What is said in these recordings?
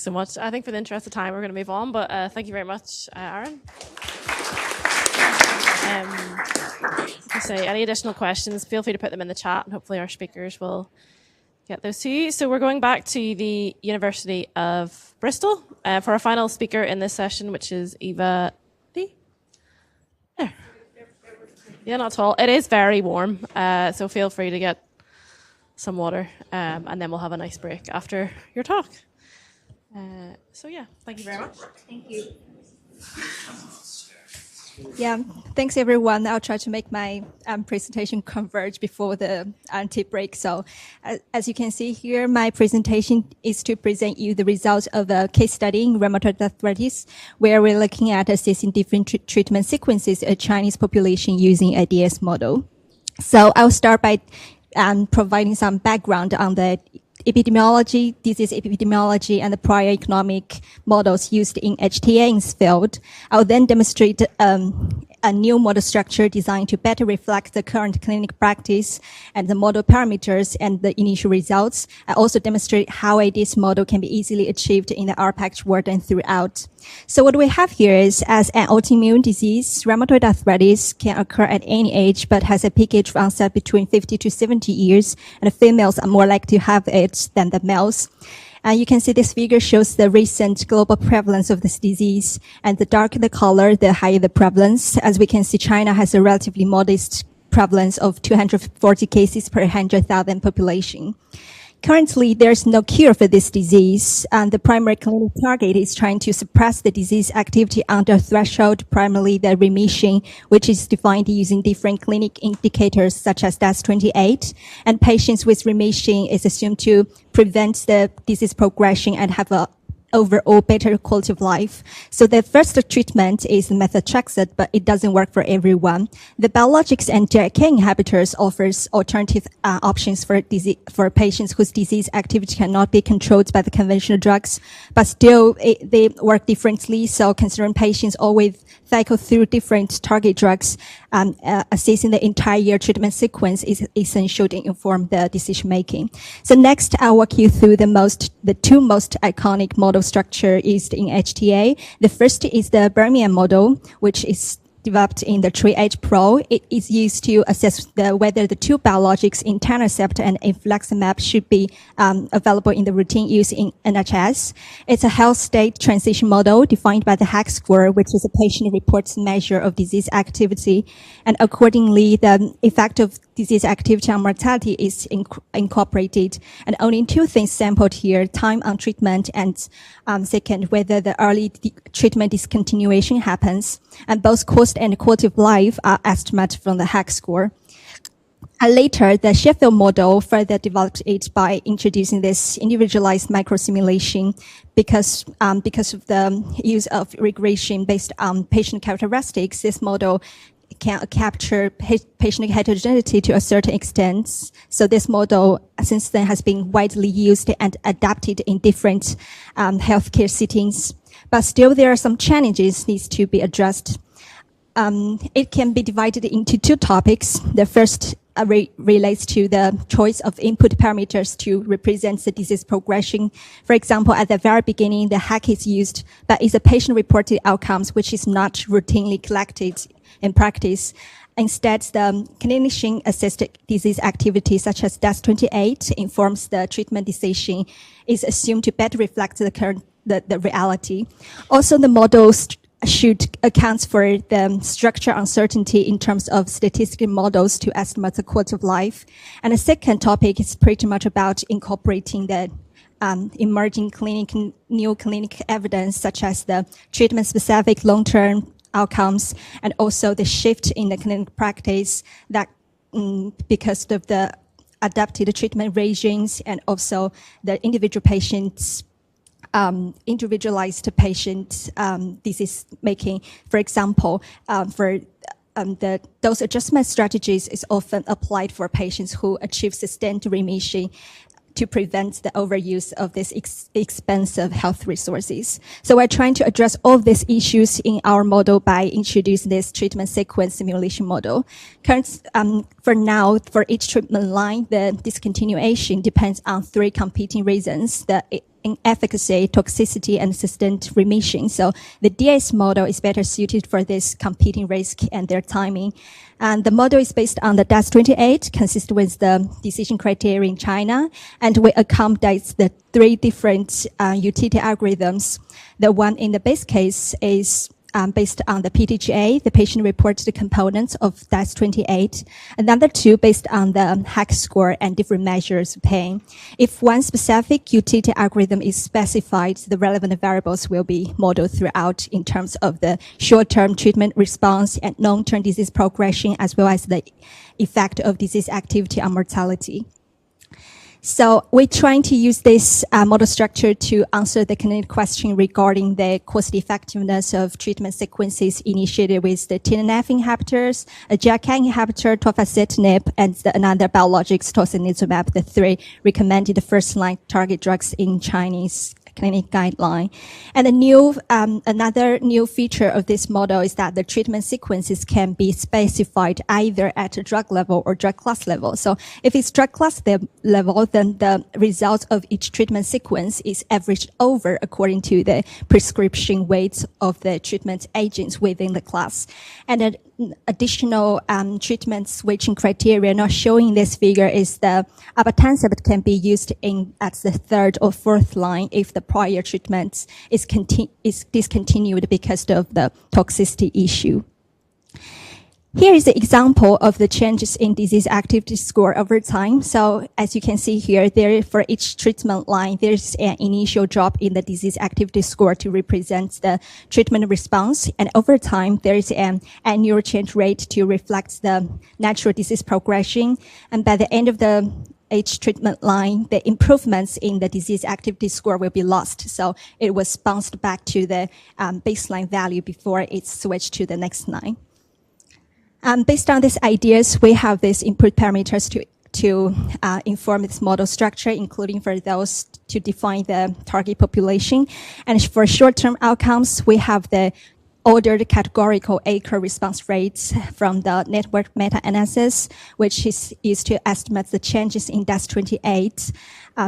So much. I think for the interest of time, we're going to move on, but thank you very much, Aaron. So any additional questions, feel free to put them in the chat, and hopefully our speakers will get those to you. So we're going back to the University of Bristol for our final speaker in this session, which is Eva Li. There. Yeah, not at all. It is very warm, so feel free to get some water, and then we'll have a nice break after your talk. So yeah, thank you very much. Thank you. Yeah, thanks everyone. I'll try to make my presentation converge before the tea break. So as you can see here, my presentation is to present you the results of a case study in rheumatoid arthritis, where we're looking at assessing different treatment sequences of Chinese population using a DS model. So I'll start by providing some background on the epidemiology, disease epidemiology, and the prior economic models used in HTA in this field. I'll then demonstrate a new model structure designed to better reflect the current clinical practice and the model parameters and the initial results. I also demonstrate how a DS model can be easily achieved in the R-package world and throughout. So what we have here is, as an autoimmune disease, rheumatoid arthritis can occur at any age, but has a peak age of onset between 50 to 70 years, and females are more likely to have it than the males. You can see this figure shows the recent global prevalence of this disease, and the darker the color, the higher the prevalence. As we can see, China has a relatively modest prevalence of 240 cases per 100,000 population. Currently, there's no cure for this disease, and the primary clinical target is trying to suppress the disease activity under threshold, primarily the remission, which is defined using different clinic indicators such as DAS28, and patients with remission is assumed to prevent the disease progression and have a overall better quality of life. So the first treatment is methotrexate, but it doesn't work for everyone. The biologics and JAK inhibitors offers alternative options for patients whose disease activity cannot be controlled by the conventional drugs, but still they work differently. So considering patients always cycle through different target drugs, assessing the entire treatment sequence is essential to inform the decision making. So next, I'll walk you through the two most iconic model structure used in HTA. The first is the Birmingham model, which is developed in the TreeEdge Pro. It is used to assess whether the two biologics, etanercept and infliximab, should be available in the routine use in NHS. It's a health state transition model defined by the HAQ score, which is a patient-reported measure of disease activity. And accordingly, the effect of disease activity on mortality is incorporated. And only two things sampled here: time on treatment and second, whether the early treatment discontinuation happens. And both cost and quality of life are estimated from the HAQ score. Later, the Sheffield model further developed it by introducing this individualized microsimulation because of the use of regression based on patient characteristics. This model can capture patient heterogeneity to a certain extent. So this model since then has been widely used and adapted in different healthcare settings. But still, there are some challenges needs to be addressed. It can be divided into two topics. The first relates to the choice of input parameters to represent the disease progression. For example, at the very beginning, the HAQ is used, but it's a patient-reported outcomes, which is not routinely collected in practice. Instead, the clinician-assessed disease activity, such as DAS28, informs the treatment decision, is assumed to better reflect the reality. Also, the models should account for the structure uncertainty in terms of statistical models to estimate the quality of life. And the second topic is pretty much about incorporating the emerging new clinical evidence, such as the treatment-specific long-term outcomes, and also the shift in the clinical practice that because of the adapted treatment regimes and also the individual patients individualized patient disease making. For example, for the dose adjustment strategies is often applied for patients who achieve sustained remission to prevent the overuse of these expensive health resources. So we're trying to address all of these issues in our model by introducing this treatment sequence simulation model. For now, for each treatment line, the discontinuation depends on three competing reasons: the in efficacy, toxicity, and sustained remission. So the DS model is better suited for this competing risk and their timing. And the model is based on the DAS28, consistent with the decision criteria in China, and we accommodate the 3 different utility algorithms. The one in the base case is based on the PTGA, the patient-reported components of DAS28. Another 2 based on the HAQ score and different measures of pain. If one specific utility algorithm is specified, the relevant variables will be modeled throughout in terms of the short-term treatment response and long-term disease progression, as well as the effect of disease activity on mortality. So we're trying to use this model structure to answer the clinical question regarding the cost effectiveness of treatment sequences initiated with the TNF inhibitors, a JAK inhibitor, tofacitinib, and another biologics, tocilizumab, the 3 recommended first-line target drugs in Chinese clinic guideline. And another new feature of this model is that the treatment sequences can be specified either at a drug level or drug class level. So if it's drug class level, then the result of each treatment sequence is averaged over according to the prescription weights of the treatment agents within the class. And an additional treatment switching criteria not showing in this figure is the abatansab can be used at the 3rd or 4th line if the prior treatment is discontinued because of the toxicity issue. Here is an example of the changes in disease activity score over time. So as you can see here, for each treatment line, there's an initial drop in the disease activity score to represent the treatment response. And over time, there is an annual change rate to reflect the natural disease progression. And by the end of each treatment line, the improvements in the disease activity score will be lost. So it was bounced back to the baseline value before it's switched to the next line. Based on these ideas, we have these input parameters to inform this model structure, including for those to define the target population. And for short-term outcomes, we have the ordered categorical ACR response rates from the network meta-analysis, which is used to estimate the changes in DAS28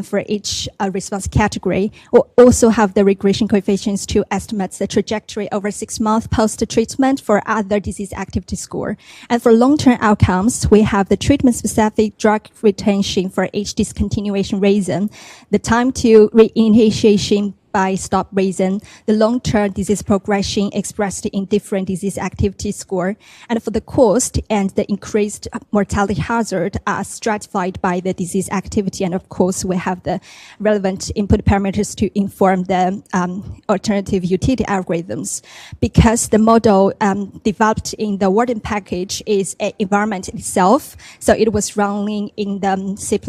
for each response category. We'll also have the regression coefficients to estimate the trajectory over 6 months post-treatment for other disease activity score. And for long-term outcomes, we have the treatment-specific drug retention for each discontinuation reason, the time to reinitiation by stop reason, the long-term disease progression expressed in different disease activity score, and for the cost and the increased mortality hazard are stratified by the disease activity. And of course, we have the relevant input parameters to inform the alternative utility algorithms. Because the model developed in the Warden package is an environment itself, so it was running in the C++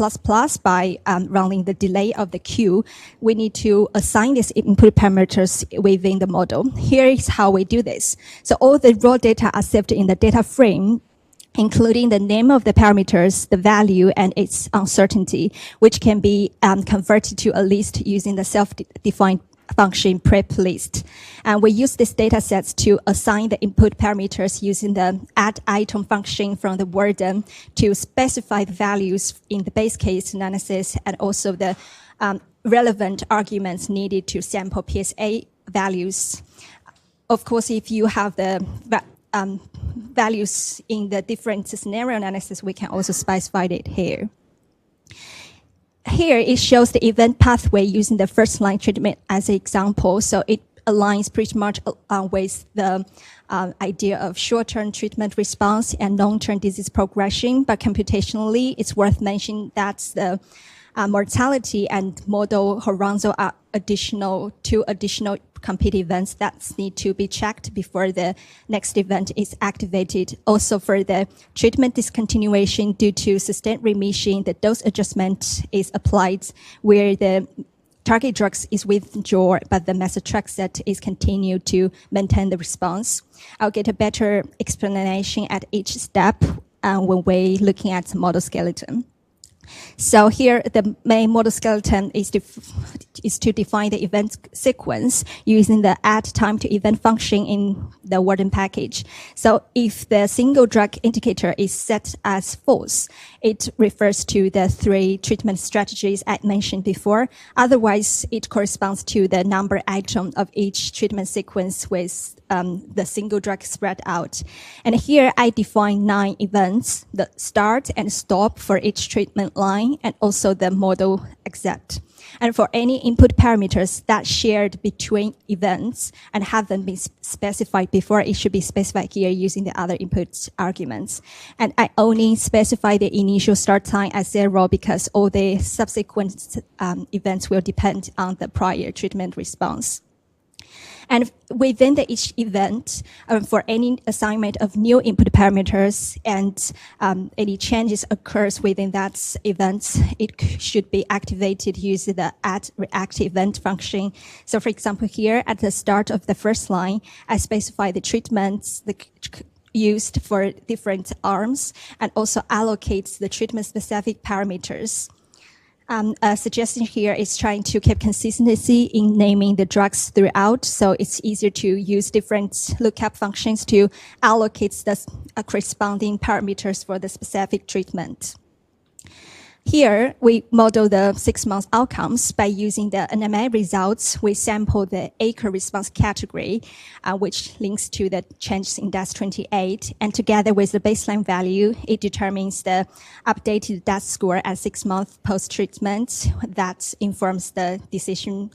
by running the delay of the queue. We need to assign these input parameters within the model. Here is how we do this. So all the raw data are saved in the data frame, including the name of the parameters, the value, and its uncertainty, which can be converted to a list using the self-defined function prep list. And we use these data sets to assign the input parameters using the add item function from the Warden to specify the values in the base case analysis and also the relevant arguments needed to sample PSA values. Of course, if you have the values in the different scenario analysis, we can also specify it here. Here, it shows the event pathway using the first-line treatment as an example. So it aligns pretty much with the idea of short-term treatment response and long-term disease progression. But computationally, it's worth mentioning that the mortality and model horizontal are two additional compete events that need to be checked before the next event is activated. Also for the treatment discontinuation due to sustained remission, the dose adjustment is applied where the target drugs is withdrawn, but the methotrexate is continued to maintain the response. I'll get a better explanation at each step when we're looking at the model skeleton. So here, the main model skeleton is to define the event sequence using the add time to event function in the Warden package. So if the single drug indicator is set as false, it refers to the 3 treatment strategies I mentioned before. Otherwise, it corresponds to the number item of each treatment sequence with the single drug spread out. And here I define 9 events, the start and stop for each treatment line, and also the model accept. And for any input parameters that shared between events and haven't been specified before, it should be specified here using the other input arguments. And I only specify the initial start time as 0 because all the subsequent events will depend on the prior treatment response. And within each event, for any assignment of new input parameters and any changes occurs within that event, it should be activated using the add react event function. So for example, here at the start of the first line, I specify the treatments used for different arms and also allocates the treatment-specific parameters. A suggestion here is trying to keep consistency in naming the drugs throughout, so it's easier to use different lookup functions to allocate the corresponding parameters for the specific treatment. Here, we model the 6-month outcomes by using the NMA results. We sample the ACRE response category, which links to the changes in DAS28. And together with the baseline value, it determines the updated DAS score at 6 months post-treatment that informs the decision,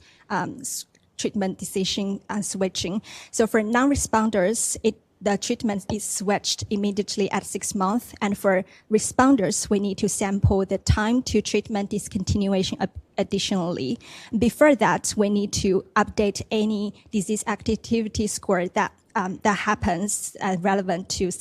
treatment decision switching. So for non-responders, the treatment is switched immediately at 6 months. And for responders, we need to sample the time to treatment discontinuation additionally. Before that, we need to update any disease activity score that happens relevant to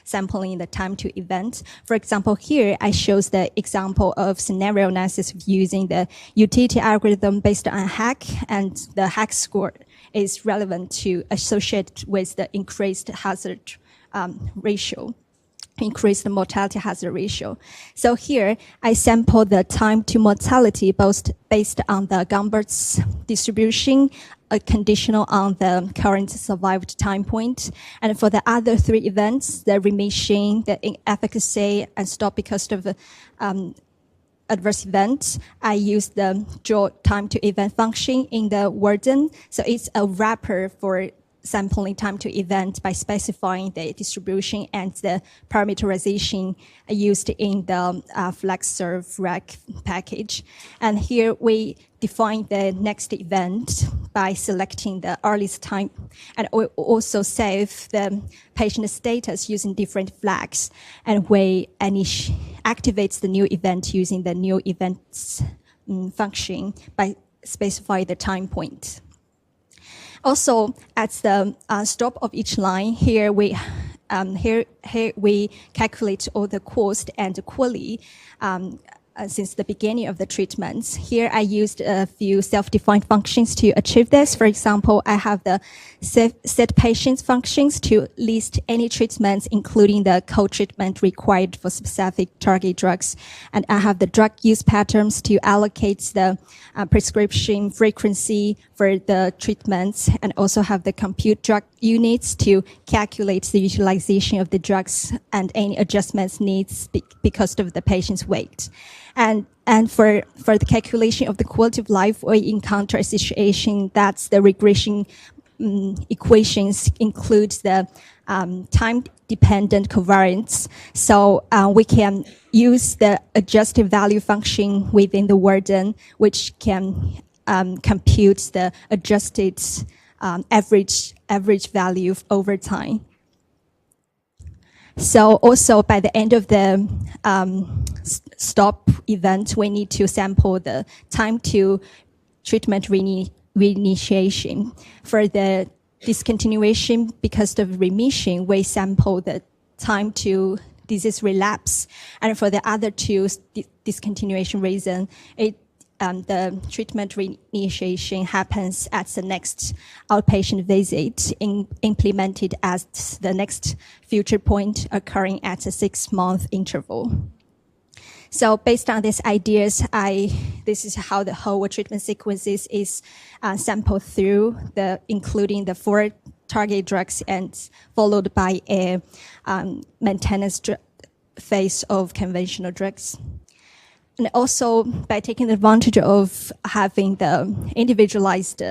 sampling the time to event. For example, here I shows the example of scenario analysis using the utility algorithm based on HAC, and the HAC score is relevant to associate with the increased hazard ratio, increased mortality hazard ratio. So here I sample the time to mortality both based on the Gombert's distribution, conditional on the current survived time point. And for the other 3 events, the remission, the inefficacy, and stop because of adverse events, I use the draw time to event function in the Warden. So it's a wrapper for sampling time to event by specifying the distribution and the parameterization used in the FlexServe rec package. And here we define the next event by selecting the earliest time, and we also save the patient status using different flags, and we activates the new event using the new events function by specifying the time point. Also, at the stop of each line, here we calculate all the cost and quality since the beginning of the treatments. Here I used a few self-defined functions to achieve this. For example, I have the set patients functions to list any treatments, including the co-treatment required for specific target drugs. And I have the drug use patterns to allocate the prescription frequency for the treatments, and also have the compute drug units to calculate the utilization of the drugs and any adjustments needs because of the patient's weight. And for the calculation of the quality of life, we encounter a situation that's the regression equations include the time-dependent covariance. So we can use the adjusted value function within the Warden, which can compute the adjusted average value over time. So also by the end of the stop event, we need to sample the time to treatment reinitiation. For the discontinuation because of remission, we sample the time to disease relapse. And for the other 2 discontinuation reason, the treatment reinitiation happens at the next outpatient visit, implemented as the next future point occurring at a 6-month interval. So based on these ideas, this is how the whole treatment sequences is sampled through, including the 4 target drugs and followed by a maintenance phase of conventional drugs. And also, by taking advantage of having the individualized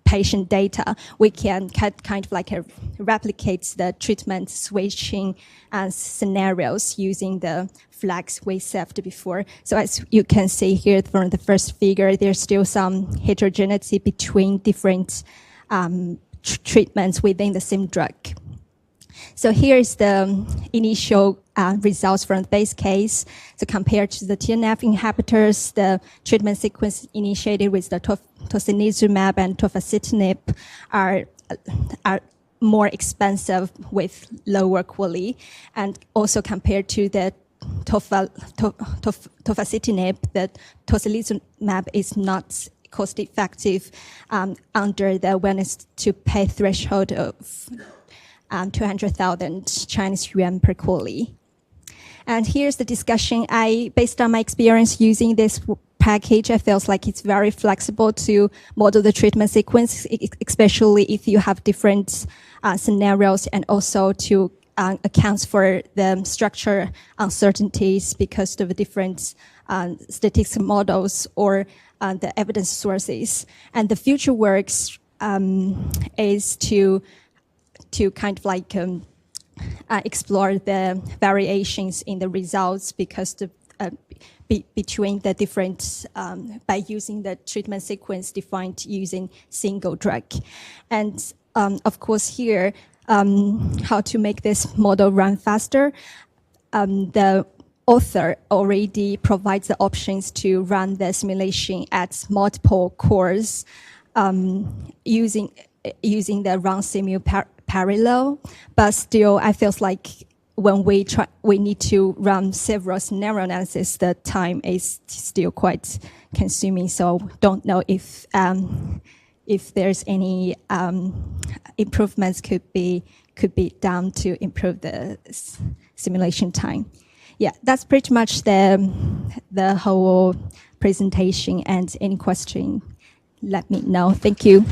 patient data, we can kind of like replicate the treatment switching scenarios using the flags we saved before. So as you can see here from the first figure, there's still some heterogeneity between different treatments within the same drug. So here is the initial results from the base case. So compared to the TNF inhibitors, the treatment sequence initiated with the tocilizumab and tofacitinib are more expensive with lower quality. And also compared to the tofacitinib, the tocilizumab is not cost effective under the willingness to pay threshold of 200,000 Chinese yuan per quality. And here's the discussion. Based on my experience using this package, I feel like it's very flexible to model the treatment sequence, especially if you have different scenarios, and also to account for the structure uncertainties because of the different statistical models or the evidence sources. And the future works is to kind of like explore the variations in the results because between the different, by using the treatment sequence defined using single drug. And of course here, how to make this model run faster, the author already provides the options to run the simulation at multiple cores using the run simu parallel, but still I feel like when we need to run several scenario analysis, the time is still quite consuming. So don't know if there's any improvements could be done to improve the simulation time. Yeah, that's pretty much the whole presentation. And any question, let me know. Thank you.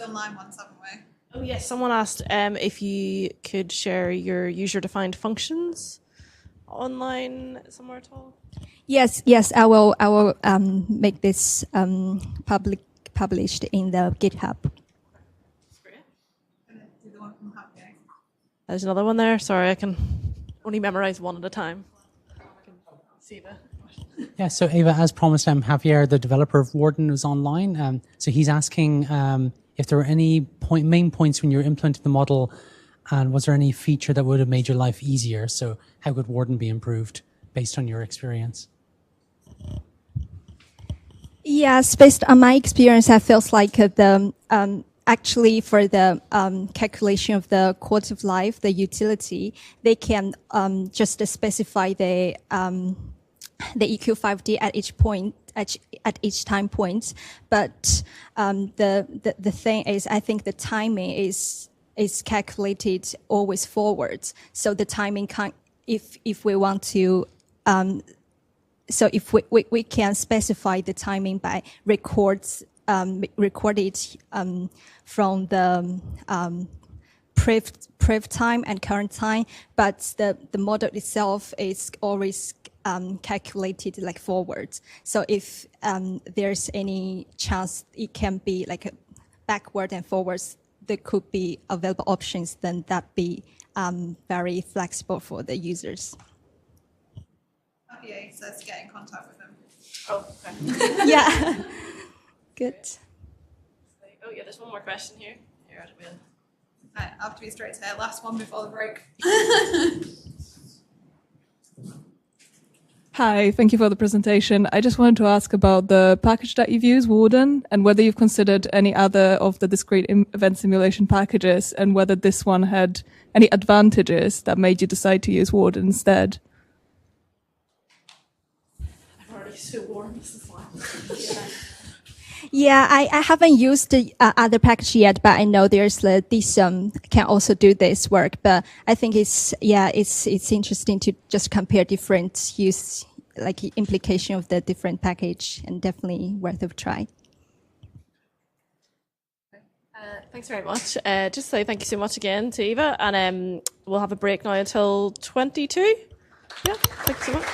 Online ones, haven't we? Oh yes, someone asked if you could share your user-defined functions online somewhere at all. Yes, I will make this published in the GitHub. That's great. Do the one from HTA. There's another one there. Sorry, I can only memorize one at a time. I can see the. Yeah, so Eva, as promised, Javier, the developer of Warden, was online. So he's asking if there were any main points when you were implementing the model, and was there any feature that would have made your life easier? So how could Warden be improved based on your experience? Yes, based on my experience, I feel like the actually for the calculation of the quality of life, the utility, they can just specify the EQ5D at each point, at each time point. But the thing is, I think the timing is calculated always forwards. So the timing can, if we want to, so if we can specify the timing by recorded from the prev time and current time, but the model itself is always calculated like forwards. So if there's any chance it can be like backward and forwards, there could be available options, then that be very flexible for the users. HTA says get in contact with them. Oh, okay. Yeah. Good. Oh yeah, there's one more question here. Here, I will. Right, I have to be straight to the last one before the break. Hi, thank you for the presentation. I just wanted to ask about the package that you've used, Warden, and whether you've considered any other of the discrete event simulation packages, and whether this one had any advantages that made you decide to use Warden instead. I'm already so warm. This is fine. Yeah, I haven't used the other package yet, but I know there's this can also do this work. But I think it's interesting to just compare different use, like implication of the different package, and definitely worth a try. Thanks very much. Just say thank you so much again to Eva, and we'll have a break now until 22. Yeah, thanks so much.